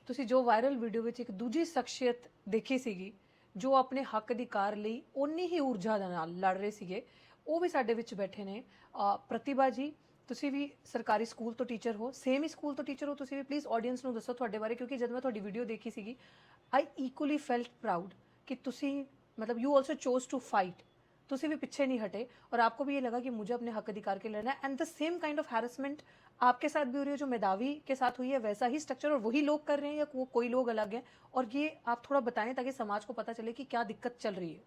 ਤੁਸੀਂ ਜੋ viral video ਵਿੱਚ ਇੱਕ ਦੂਜੀ ਸ਼ਖਸੀਅਤ ਦੇਖੀ ਸੀਗੀ ਜੋ ਆਪਣੇ ਹੱਕ ਅਧਿਕਾਰ ਲਈ ਓਨੀ ਹੀ ਊਰਜਾ ਦੇ ਨਾਲ ਲੜ ਰਹੇ ਸੀਗੇ, ਉਹ ਵੀ ਸਾਡੇ ਵਿੱਚ ਬੈਠੇ ਨੇ। ਪ੍ਰਤਿਭਾ ਜੀ, ਤੁਸੀਂ ਵੀ ਸਰਕਾਰੀ ਸਕੂਲ ਤੋਂ ਟੀਚਰ ਹੋ, ਸੇਮ ਹੀ ਸਕੂਲ ਤੋਂ ਟੀਚਰ ਹੋ, ਤੁਸੀਂ ਵੀ ਪਲੀਜ਼ ਆਡੀਅנס ਨੂੰ ਦੱਸੋ ਤੁਹਾਡੇ ਬਾਰੇ, ਕਿਉਂਕਿ ਜਦ ਮੈਂ ਤੁਹਾਡੀ ਵੀਡੀਓ ਦੇਖੀ ਸੀਗੀ ਆਈ ਇਕੁਅਲੀ ਫੈਲਟ ਪ੍ਰਾਊਡ कि तुसी मतलब you also chose to fight, तुसी भी पीछे नहीं हटे और आपको भी ये लगा कि मुझे अपने हक अधिकार के लड़ना है। And the same kind of harassment आपके साथ भी हो रही है जो मेधावी के साथ हुई है, वैसा ही स्ट्रक्चर और वही लोग कर रहे हैं या कोई लोग अलग हैं? और ये आप थोड़ा बताएं ताकि समाज को पता चले कि क्या दिक्कत चल रही है।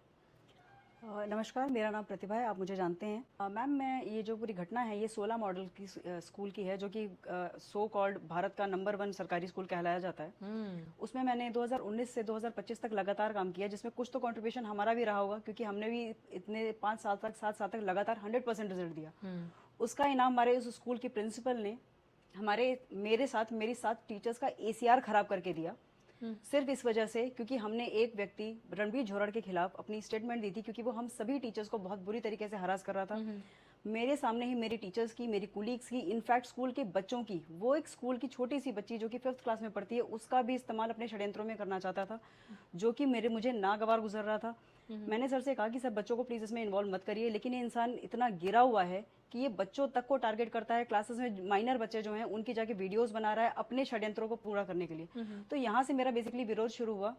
नमस्कार, मेरा नाम प्रतिभा है, आप मुझे जानते हैं। मैम, मैं ये जो पूरी घटना है ये 16 मॉडल की स्कूल की है, जो कि सो कॉल्ड भारत का नंबर 1 सरकारी स्कूल कहलाया जाता है। उसमें मैंने 2019 से 2025 तक लगातार काम किया, जिसमें कुछ तो कंट्रीब्यूशन हमारा भी रहा होगा, क्योंकि हमने भी इतने 5 साल तक 7 साल तक लगातार 100% रिजल्ट दिया। उसका इनाम हमारे उस स्कूल की प्रिंसिपल ने मेरे साथ मेरी 7 टीचर्स का ACR खराब करके दिया, सिर्फ इस वजह से क्योंकि हमने एक व्यक्ति रणबीर झोरड़ के खिलाफ अपनी स्टेटमेंट दी थी, क्योंकि वो हम सभी टीचर्स को बहुत बुरी तरीके से हरास कर रहा था। मेरे सामने ही मेरी टीचर्स की, मेरी कुलीग्स की, इनफैक्ट स्कूल के बच्चों की, वो एक स्कूल की छोटी सी बच्ची जो कि 5th क्लास में पढ़ती है, उसका भी इस्तेमाल अपने षड्यंत्रों में करना चाहता था, जो कि मुझे नागवार गुजर रहा था। मैंने सर से कहा कि सर बच्चों को प्लीज़ इसमें इन्वॉल्व मत करिए, लेकिन ये इंसान इतना गिरा हुआ है कि ये बच्चों तक को टारगेट करता है। क्लासेस में माइनर बच्चे जो हैं उनकी जाके वीडियोस बना रहा है अपने षड्यंत्रों को पूरा करने के लिए। तो यहाँ से मेरा बेसिकली विरोध शुरू हुआ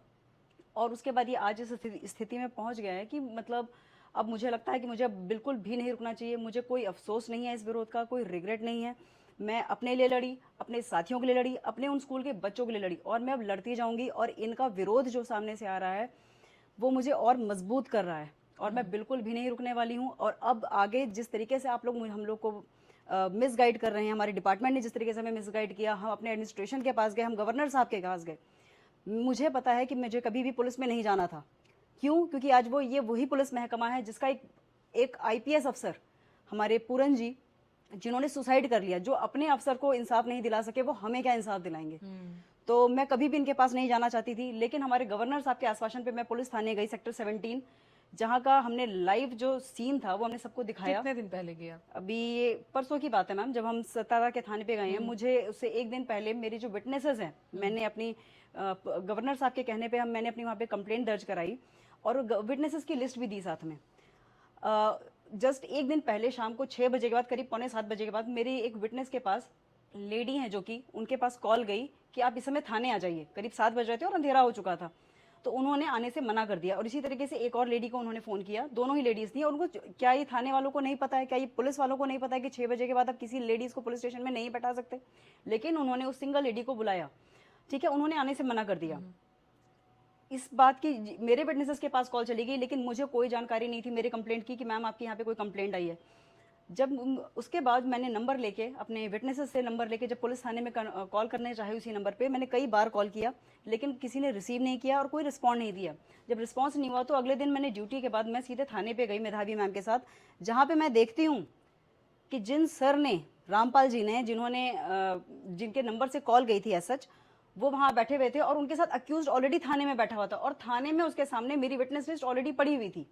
और उसके बाद ये आज इस स्थिति में पहुंच गया है कि मतलब अब मुझे लगता है कि मुझे अब बिल्कुल भी नहीं रुकना चाहिए। मुझे कोई अफसोस नहीं है इस विरोध का, कोई रिग्रेट नहीं है। मैं अपने लिए लड़ी, अपने साथियों के लिए लड़ी, अपने उन स्कूल के बच्चों के लिए लड़ी, और मैं अब लड़ती जाऊंगी। और इनका विरोध जो सामने से आ रहा है वो मुझे और मजबूत कर रहा है, और मैं बिल्कुल भी नहीं रुकने वाली हूँ। और अब आगे जिस तरीके से आप लोग हम लोग को मिसगाइड कर रहे हैं, हमारे डिपार्टमेंट ने जिस तरीके से हमें मिसगाइड किया, हम अपने एडमिनिस्ट्रेशन के पास गए, हम गवर्नर साहब के पास गए। मुझे पता है कि मुझे कभी भी पुलिस में नहीं जाना था। क्यों? क्योंकि आज वही पुलिस महकमा है जिसका एक IPS अफसर हमारे पूरन जी, जिन्होंने सुसाइड कर लिया, जो अपने अफसर को इंसाफ नहीं दिला सके, वो हमें क्या इंसाफ दिलाएंगे? तो मैं कभी भी इनके पास नहीं जाना चाहती थी, लेकिन हमारे गवर्नर साहब के आश्वासन पे मैं पुलिस थाने गई, सेक्टर 17, जहाँ का हमने लाइव जो सीन था वो हमने सबको दिखाया। कितने दिन पहले गया? अभी ये परसों की बात है मैम, जब हम सतारा के थाने पे गए हैं। मुझे उससे एक दिन पहले मेरी जो विटनेसेस हैं, मैंने अपनी गवर्नर साहब के कहने पे मैंने अपनी वहाँ पे कंप्लेंट दर्ज कराई और विटनेसेस की लिस्ट भी दी साथ में। जस्ट एक दिन पहले शाम को 6 बजे के बाद, करीब 6:45 बजे के बाद, मेरी एक विटनेस के पास लेडी हैं जो कि उनके पास कॉल गई कि आप इस समय थाने आ जाइए। करीब 7 बज रहे थे और अंधेरा हो चुका था, तो उन्होंने आने से मना कर दिया। और इसी तरीके से एक और लेडी को उन्होंने फ़ोन किया, दोनों ही लेडीज़ थी। और उनको क्या ये थाने वालों को नहीं पता है, क्या ये पुलिस वालों को नहीं पता है कि 6 बजे के बाद आप किसी लेडीज़ को पुलिस स्टेशन में नहीं बैठा सकते? लेकिन उन्होंने उस सिंगल लेडी को बुलाया, ठीक है, उन्होंने आने से मना कर दिया। इस बात की मेरे विटनेसेस के पास कॉल चली गई, लेकिन मुझे कोई जानकारी नहीं थी मेरे कंप्लेंट की कि मैम आपके यहाँ पे कोई कंप्लेंट आई है। जब उसके बाद मैंने नंबर लेके, अपने विटनेसेस से नंबर लेके, जब पुलिस थाने में कॉल करने चाहे उसी नंबर पे, मैंने कई बार कॉल किया, लेकिन किसी ने रिसीव नहीं किया और कोई रिस्पॉन्ड नहीं दिया। जब रिस्पॉन्स नहीं हुआ तो अगले दिन मैंने ड्यूटी के बाद मैं सीधे थाने पे गई मेधावी मैम के साथ, जहाँ पे मैं देखती हूँ कि जिन सर ने, रामपाल जी ने, जिनके नंबर से कॉल गई थी एज सच, वो वहाँ बैठे हुए थे और उनके साथ अक्यूज्ड ऑलरेडी थाने में बैठा हुआ था, और थाने में उसके सामने मेरी विटनेस लिस्ट ऑलरेडी पड़ी हुई थी।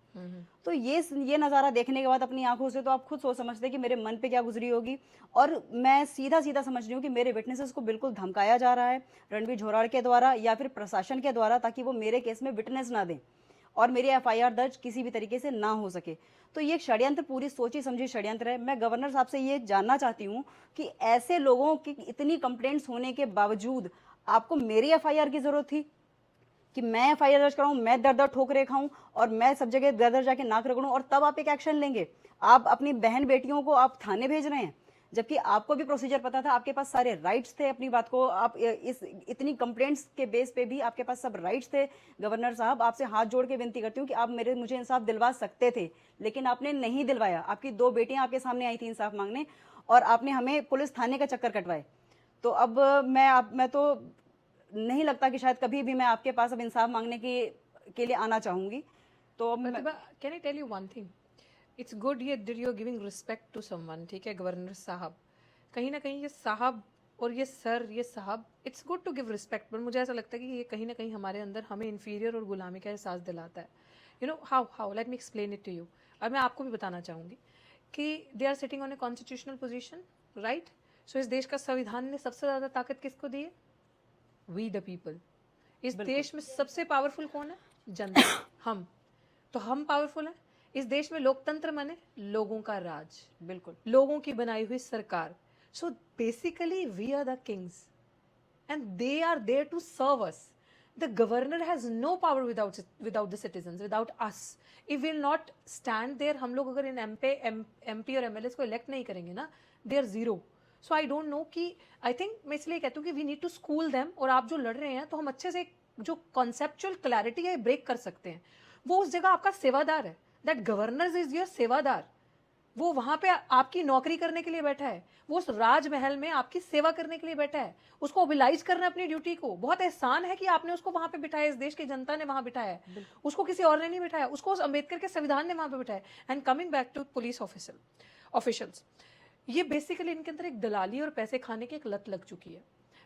तो ये नज़ारा देखने के बाद अपनी आंखों से तो आप खुद सोच समझते कि मेरे मन पे क्या गुजरी होगी। और मैं सीधा सीधा समझ रही हूँ कि मेरे विटनेसेस को बिल्कुल धमकाया जा रहा है रणबीर झोराड़ के द्वारा या फिर प्रशासन के द्वारा, ताकि वो मेरे केस में विटनेस ना दें और मेरी FIR दर्ज किसी भी तरीके से ना हो सके। तो ये षड्यंत्र, पूरी सोची समझी षड्यंत्र है। मैं गवर्नर साहब से ये जानना चाहती हूँ कि ऐसे लोगों की इतनी कंप्लेंट्स होने के बावजूद आपको मेरी FIR की जरूरत थी कि मैं FIR दर्ज कराऊं, मैं दर दर ठोकरे खाऊं और मैं सब जगह दर दर जाके नाक रगड़ूं, और तब आप एक एक्शन लेंगे? आप अपनी बहन बेटियों को आप थाने भेज रहे हैं, जबकि आपको भी प्रोसीजर पता था, आपके पास सारे राइट्स थे अपनी बात को, आप इस इतनी कंप्लेंट्स के बेस पे भी आपके पास सब राइट्स थे। गवर्नर साहब, आपसे हाथ जोड़ के विनती करती हूँ कि आप मुझे इंसाफ दिलवा सकते थे, लेकिन आपने नहीं दिलवाया। आपकी 2 बेटियां आपके सामने आई थी इंसाफ मांगने, और आपने हमें पुलिस थाने का चक्कर कटवाए। तो अब मैं तो नहीं लगता कि शायद कभी भी मैं आपके पास अब इंसाफ मांगने के लिए आना चाहूंगी। तो can I tell you one thing, it's good ये did you giving respect to someone, ठीक है, गवर्नर साहब, कहीं ना कहीं ये साहब और ये सर, ये साहब, it's good to give respect, but मुझे ऐसा लगता है कि ये कहीं ना कहीं हमारे अंदर हमें इन्फीरियर और गुलामी का एहसास दिलाता है। You know how let me explain it to you. और मैं आपको भी बताना चाहूँगी कि they are sitting on a constitutional position, right? So इस देश का संविधान ने सबसे ज़्यादा ताकत किसको दी है? We the people. इस देश में सबसे पावरफुल कौन है? जनता, हम। तो हम पावरफुल हैं। इस देश में लोकतंत्र माने लोगों का राज, बिल्कुल लोगों की बनाई हुई सरकार। So basically we are the kings and they are there to serve us. The governor has no power without the citizens, without us. If we'll not stand there, हम लोग अगर इन MP और MLAs को elect नहीं करेंगे ना, they are zero. So I don't know कि I think मैं इसलिए कहती हूँ कि we need to school them। और आप जो लड़ रहे हैं तो हम अच्छे से जो conceptual clarity है ब्रेक कर सकते हैं। वो उस जगह आपका सेवादार है। That governor is your सेवादार। वो वहां पे आपकी नौकरी करने के लिए बैठा है, वो उस राजमहल में आपकी सेवा करने के लिए बैठा है, उसको ओबिलाइज करना अपनी ड्यूटी को। बहुत एहसान है कि आपने उसको वहां पे बिठाया, इस देश की जनता ने वहां बिठाया है, उसको किसी और ने नहीं बिठाया, उसको उस अम्बेडकर के संविधान ने वहां पे बिठाया। And coming back to police officials, ये बेसिकली इनके अंदर एक दलाली और पैसे खाने की एक लत लग चुकी है,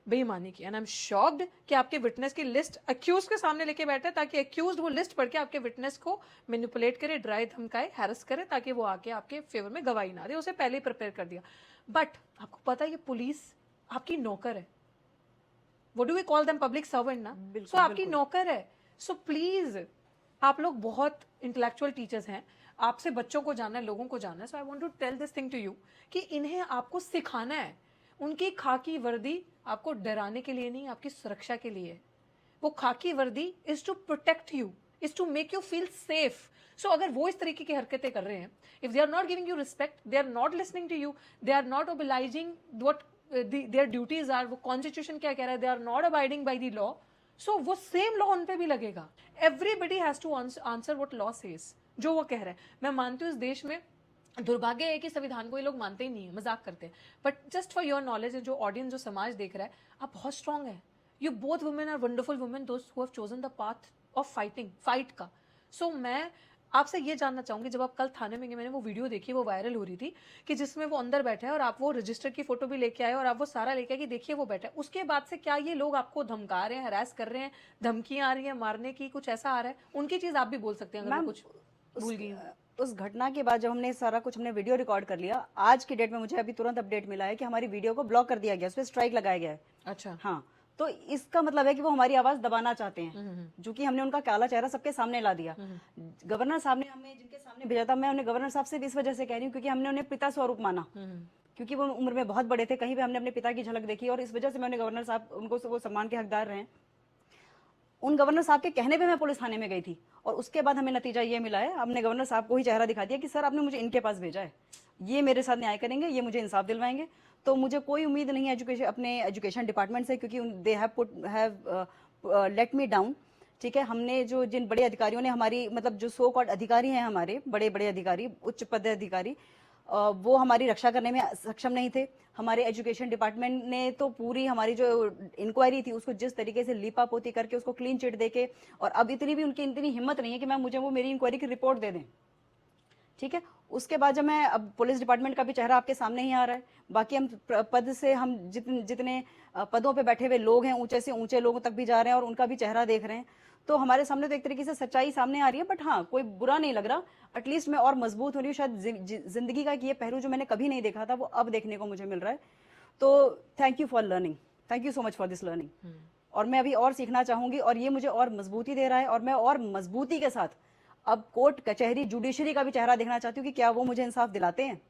बेईमानी की। एंड आई एम शॉक्ड कि आपके विटनेस की लिस्ट अक्यूज के सामने लेके बैठे ताकि अक्यूज वो लिस्ट पढ़ के आपके विटनेस को मैनिपुलेट करे, ड्राई धमकाए, हैरस करे, ताकि वो आके आपके फेवर में गवाही ना दे। उसे पहले ही प्रिपेयर कर दिया। बट आपको पता है ये पुलिस आपकी नौकर है। What do we call them? Public servant ना। सो आपकी नौकर है। सो प्लीज, आप लोग बहुत इंटेलेक्चुअल टीचर्स हैं, आपसे बच्चों को जानना है, लोगों को जानना है। So I want to tell this thing to you कि इन्हें आपको सिखाना है। उनकी खाकी वर्दी आपको डराने के लिए नहीं, आपकी सुरक्षा के लिए है। वो खाकी वर्दी is to protect you, is to make you feel safe. So अगर वो इस तरीके की हरकतें कर रहे हैं, if they are not giving you respect, they are not listening to you, they are not obliging what their duties are, वो कॉन्स्टिट्यूशन क्या कह रहा है, they are not abiding by the law, so वो सेम लॉ उन पे भी लगेगा। Everybody has to answer what law says, जो वो कह रहा है। मैं मानती हूँ इस देश में दुर्भाग्य है कि संविधान को ये लोग मानते ही नहीं है, मजाक करते हैं। But just for your knowledge, जो ऑडियंस, जो समाज देख रहा है, आप बहुत स्ट्रांग है। You both women are wonderful women, दोस्त who have chosen the path of fight का। सो मैं आपसे ये जानना चाहूंगी, जब आप कल थाने में गए, मैंने वो वीडियो देखी, वो वायरल हो रही थी कि जिसमें वो अंदर बैठा है और आप वो रजिस्टर की फोटो भी लेके आए और आप वो सारा लेके आए कि देखिए वो बैठा है। उसके बाद से क्या ये लोग आपको धमका रहे हैं, हरास कर रहे हैं, धमकियां आ रही हैं मारने की, कुछ ऐसा आ रहा है? उनकी चीज आप भी बोल सकते हैं अगर मैं कुछ भूल गई हूँ। उस घटना के बाद जब हमने सारा कुछ, हमने वीडियो रिकॉर्ड कर लिया, आज की डेट में मुझे अभी तुरंत अपडेट मिला है कि हमारी वीडियो को ब्लॉक कर दिया गया, उस पर स्ट्राइक लगाया गया है। अच्छा। हाँ, तो इसका मतलब है कि वो हमारी आवाज दबाना चाहते हैं, जो कि हमने उनका काला चेहरा सबके सामने ला दिया। गवर्नर साहब ने हमें जिनके सामने भेजा था, मैं उन्हें गवर्नर साहब से इस वजह से कह रही हूँ क्योंकि हमने उन्हें पिता स्वरूप माना, क्योंकि वो उम्र में बहुत बड़े थे, कहीं पे हमने अपने पिता की झलक देखी, और इस वजह से मैं उन्हें गवर्नर साहब, उनको वो सम्मान के हकदार रहे। उन गवर्नर साहब के कहने पे मैं पुलिस थाने में गई थी, और उसके बाद हमें नतीजा ये मिला है, हमने गवर्नर साहब को ही चेहरा दिखा दिया कि सर आपने मुझे इनके पास भेजा है, ये मेरे साथ न्याय करेंगे, ये मुझे इंसाफ दिलवाएंगे। तो मुझे कोई उम्मीद नहीं है अपने एजुकेशन डिपार्टमेंट से, क्योंकि they have let me down. ठीक है, हमने जो जिन बड़े अधिकारियों ने हमारी, मतलब जो सो कॉल्ड अधिकारी हैं, हमारे बड़े बड़े अधिकारी, उच्च पदाधिकारी, वो हमारी रक्षा करने में सक्षम नहीं थे। हमारे एजुकेशन डिपार्टमेंट ने तो पूरी हमारी जो इंक्वायरी थी उसको जिस तरीके से लीपा पोती करके उसको क्लीन चिट देके, और अब इतनी भी उनकी इतनी हिम्मत नहीं है कि मैम मुझे वो मेरी इंक्वायरी की रिपोर्ट दे दें। ठीक है, उसके बाद जब मैं, अब पुलिस डिपार्टमेंट का भी चेहरा आपके सामने ही आ रहा है, बाकी हम पद से, हम जितने पदों पे बैठे हुए लोग हैं, ऊंचे से ऊंचे लोगों तक भी जा रहे हैं और उनका भी चेहरा देख रहे हैं, तो हमारे सामने तो एक तरीके से सच्चाई सामने आ रही है। बट हाँ, कोई बुरा नहीं लग रहा, एटलीस्ट मैं और मजबूत हो रही हूँ। शायद जिंदगी का ये पहलू जो मैंने कभी नहीं देखा था वो अब देखने को मुझे मिल रहा है। तो thank you for learning, thank you so much for this learning. और मैं अभी और सीखना चाहूंगी, और ये मुझे और मजबूती दे रहा है, और मैं और मजबूती के साथ अब कोर्ट कचहरी जुडिशरी का भी चेहरा देखना चाहती हूँ कि क्या वो मुझे इंसाफ दिलाते हैं।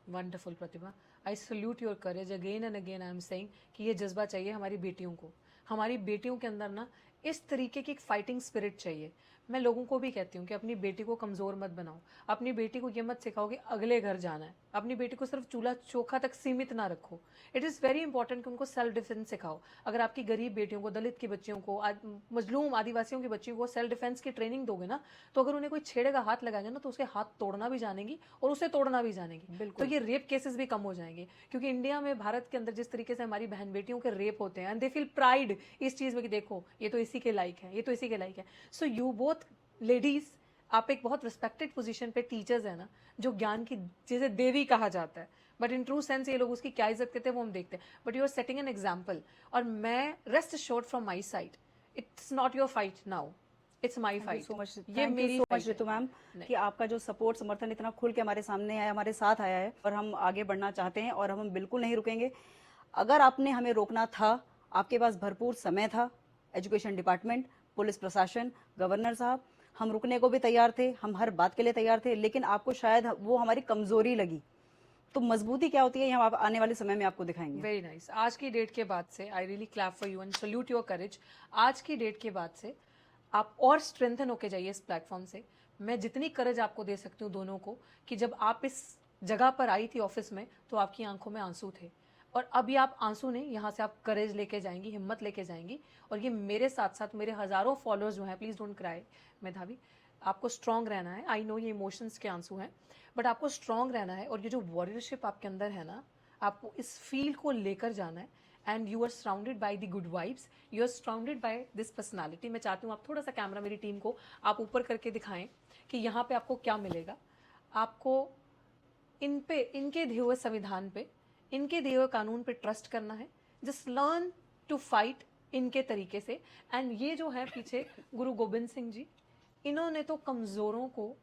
Wonderful Pratibha, I salute your courage again and again. I am saying कि ये जज्बा चाहिए हमारी बेटियों को। हमारी बेटियों के अंदर ना इस तरीके की एक फाइटिंग स्पिरिट चाहिए। मैं लोगों को भी कहती हूँ कि अपनी बेटी को कमजोर मत बनाओ, अपनी बेटी को ये मत सिखाओ कि अगले घर जाना है, अपनी बेटी को सिर्फ चूल्हा चोखा तक सीमित ना रखो। इट इज़ वेरी इंपॉर्टेंट कि उनको सेल्फ डिफेंस सिखाओ। अगर आपकी गरीब बेटियों को, दलित की बच्चियों को, मजलूम आदिवासियों की बच्चियों को सेल्फ डिफेंस की ट्रेनिंग दोगे ना, तो अगर उन्हें कोई छेड़ेगा, हाथ लगाएगा ना, तो उसके हाथ तोड़ना भी जानेंगी और उसे तोड़ना भी जानेंगी। तो ये रेप केसेस भी कम हो जाएंगे, क्योंकि इंडिया में, भारत के अंदर जिस तरीके से हमारी बहन बेटियों के रेप होते हैं, एंड दे फील प्राइड इस चीज में कि देखो ये तो इसी के लायक है, ये तो इसी के लायक है। सो यू बोथ लेडीज, आप एक बहुत रिस्पेक्टेड पोजीशन पे टीचर्स है ना, जो ज्ञान की, जिसे देवी कहा जाता है, बट इन ट्रू सेंस ये लोग उसकी क्या इज्जत करते हैं वो हम देखते हैं। But you are setting an example, और मैं rest assured from my side, it's not your fight now, it's my fight. So much, ये मेरी सो मच रितु मैम, कि आपका जो सपोर्ट, समर्थन इतना खुल के हमारे सामने आया, हमारे साथ आया है, और हम आगे बढ़ना चाहते हैं और हम बिल्कुल नहीं रुकेंगे। अगर आपने हमें रोकना था, आपके पास भरपूर समय था, एजुकेशन डिपार्टमेंट, पुलिस प्रशासन, गवर्नर साहब, हम रुकने को भी तैयार थे, हम हर बात के लिए तैयार थे, लेकिन आपको शायद वो हमारी कमजोरी लगी। तो मजबूती क्या होती है ये हम आने वाले समय में आपको दिखाएंगे। Very nice. आज की डेट के बाद से I really clap for you and salute your courage. आज की डेट के बाद से आप और स्ट्रेंथन होके जाइए इस प्लेटफॉर्म से। मैं जितनी करेज आपको दे सकती हूँ दोनों को, कि जब आप इस जगह पर आई थी ऑफिस में तो आपकी आंखों में आंसू थे, और अभी आप आंसू नहीं, यहाँ से आप करेज लेके जाएंगी, हिम्मत लेके जाएंगी। और ये मेरे साथ साथ मेरे हज़ारों फॉलोअर्स जो हैं, प्लीज़ डोंट क्राई मेधावी, आपको स्ट्रांग रहना है। आई नो ये इमोशंस के आंसू हैं, बट आपको स्ट्रांग रहना है। और ये जो वॉरियरशिप आपके अंदर है ना, आपको इस फील्ड को लेकर जाना है। And you are surrounded by the good vibes, you are surrounded by this personality. मैं चाहती हूँ आप थोड़ा सा कैमरा मेरी टीम को आप ऊपर करके दिखाएं कि यहाँ पे आपको क्या मिलेगा। आपको इन पे, इनके दिए हुए संविधान पे, इनके दिए हुए कानून पे ट्रस्ट करना है। जस्ट लर्न टू फाइट इनके तरीके से। एंड ये जो है पीछे गुरु गोबिंद सिंह जी, इन्होंने तो कमज़ोरों को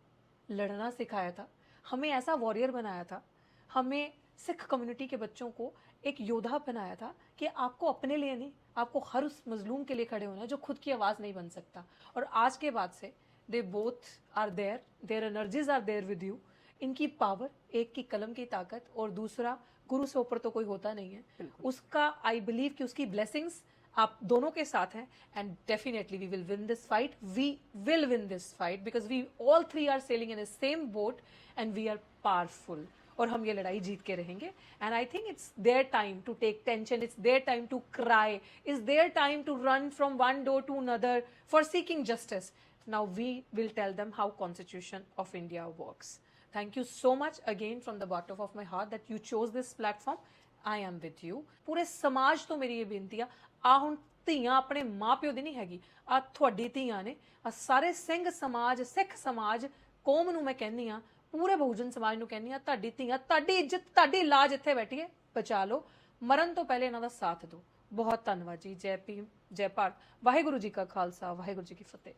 लड़ना सिखाया था, हमें ऐसा वॉरियर बनाया था, हमें सिख कम्युनिटी के बच्चों को एक योद्धा बनाया था कि आपको अपने लिए नहीं, आपको हर उस मजलूम के लिए खड़े होना है जो खुद की आवाज़ नहीं बन सकता। और आज के बाद से they both are there, their energies are there with you. इनकी पावर, एक की कलम की ताकत और दूसरा गुरु से ऊपर तो कोई होता नहीं है, उसका आई बिलीव कि उसकी ब्लेसिंग्स आप दोनों के साथ हैं। And definitely we will win this fight, we will win this fight, because we all three are sailing in the same boat and we are powerful. और हम ये लड़ाई जीत के रहेंगे। And I think it's their time to take tension, it's their time to cry, it's their time to run from one door to another for seeking justice. Now we will tell them how constitution of India works. Thank you so much again from the bottom of my heart that you chose this platform. I am with you. पूरे समाज तो मेरी ये बेनती आ हुण ਧੀਆਂ ਆਪਣੇ ਮਾਂ-ਪਿਓ ਦੀ ਨਹੀਂ ਹੈਗੀ, ਆ ਤੁਹਾਡੀ ਧੀਆਂ ਨੇ। ਆ ਸਾਰੇ ਸਿੰਘ ਸਮਾਜ, ਸਿੱਖ ਸਮਾਜ, ਕੌਮ ਨੂੰ ਮੈਂ ਕਹਿੰਨੀ ਆ, ਪੂਰੇ ਬਹੁਜਨ ਸਮਾਜ ਨੂੰ ਕਹਿੰਨੀ ਆ, ਤੁਹਾਡੀ ਧੀਆਂ, ਤੁਹਾਡੀ ਇੱਜ਼ਤ, ਤੁਹਾਡੀ ਲਾਜ ਇੱਥੇ ਬੈਠੀ ਹੈ, ਬਚਾ ਲਓ। ਮਰਨ ਤੋਂ ਪਹਿਲੇ ਇਹਨਾਂ ਦਾ ਸਾਥ ਦਿਓ। ਬਹੁਤ ਧੰਨਵਾਦ ਜੀ। ਜੈ ਭੀਮ, ਜੈ ਭਾਰਤ। ਵਾਹਿਗੁਰੂ ਜੀ ਕਾ ਖਾਲਸਾ, ਵਾਹਿਗੁਰੂ ਜੀ ਕੀ ਫਤਿਹ।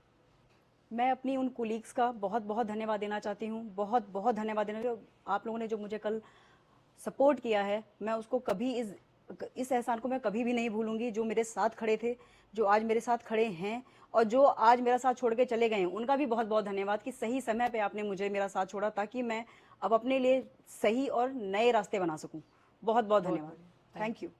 मैं अपनी उन कोलीग्स का बहुत बहुत धन्यवाद देना चाहती हूँ, बहुत बहुत धन्यवाद देना। आप लोगों ने जो मुझे कल सपोर्ट किया है, मैं उसको कभी इस एहसान को मैं कभी भी नहीं भूलूंगी। जो मेरे साथ खड़े थे, जो आज मेरे साथ खड़े हैं और जो आज मेरा साथ छोड़ के चले गए हैं, उनका भी बहुत बहुत धन्यवाद कि सही समय पे आपने मुझे मेरा साथ छोड़ा ताकि मैं अब अपने लिए सही और नए रास्ते बना सकूं। बहुत बहुत धन्यवाद। Thank you.